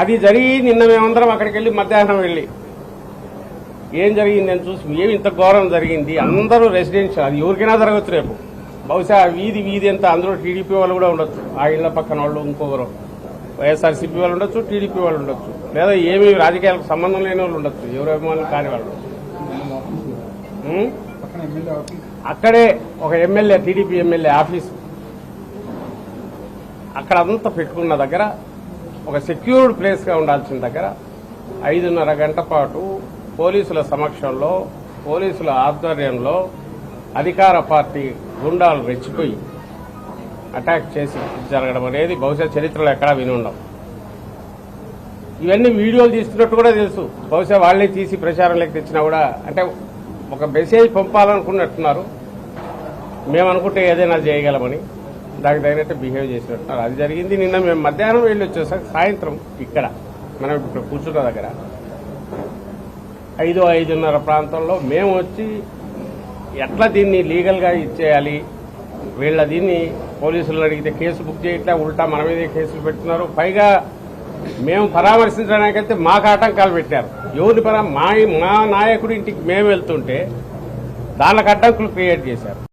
అది జరిగి నిన్న మేమందరం అక్కడికి వెళ్ళి మధ్యాహ్నం వెళ్ళి ఏం జరిగింది అని చూసి ఏమి ఇంత ఘోరం జరిగింది. అందరూ రెసిడెన్షియల్, అది ఎవరికైనా జరగచ్చు రేపు. బహుశా వీధి అంతా అందరూ టీడీపీ వాళ్ళు కూడా ఉండొచ్చు, ఆ ఇళ్ల పక్కన వాళ్ళు ఇంకొకరు వైఎస్ఆర్సీపీ వాళ్ళు ఉండొచ్చు, టీడీపీ వాళ్ళు ఉండొచ్చు, లేదా ఏమీ రాజకీయాలకు సంబంధం లేని వాళ్ళు ఉండొచ్చు, ఎవరు అభిమానులు కాని వాళ్ళు. అక్కడే ఒక ఎమ్మెల్యే, టీడీపీ ఎమ్మెల్యే ఆఫీసు అక్కడ అంతా పెట్టుకున్న దగ్గర, ఒక సెక్యూర్డ్ ప్లేస్గా ఉండాల్సిన దగ్గర 5:30 గంట పాటు పోలీసుల సమక్షంలో, పోలీసుల ఆధ్వర్యంలో అధికార పార్టీ గుండాలు రెచ్చిపోయి అటాక్ చేసి జరగడం అనేది బహుశా చరిత్రలో ఎక్కడా విని ఉండం. ఇవన్నీ వీడియోలు తీస్తున్నట్టు కూడా తెలుసు. బహుశా వాళ్లే తీసి ప్రచారంలోకి తెచ్చినా కూడా, అంటే ఒక మెసేజ్ పంపాలనుకున్నట్టున్నారు. మేము అనుకుంటే ఏదైనా చేయగలమని దానికి తగినట్టు బిహేవ్ చేసినట్టున్నారు. అది జరిగింది. నిన్న మేము మధ్యాహ్నం వెళ్ళి వచ్చేసరికి సాయంత్రం ఇక్కడ మనం ఇప్పుడు కూర్చున్న దగ్గర 5:30 ప్రాంతంలో మేము వచ్చి ఎట్లా దీన్ని లీగల్గా ఇచ్చేయాలి, వీళ్ళ దీన్ని పోలీసులు అడిగితే కేసు బుక్ చేయట్లే, ఉల్టా మన మీదే కేసులు పెడుతున్నారు. పైగా మేము పరామర్శించడానికైతే మాకు ఆటంకాలు పెట్టారు. ఎవరిని మా నాయకుడి ఇంటికి మేము వెళ్తుంటే దానికి అడ్డంకులు క్రియేట్ చేశారు.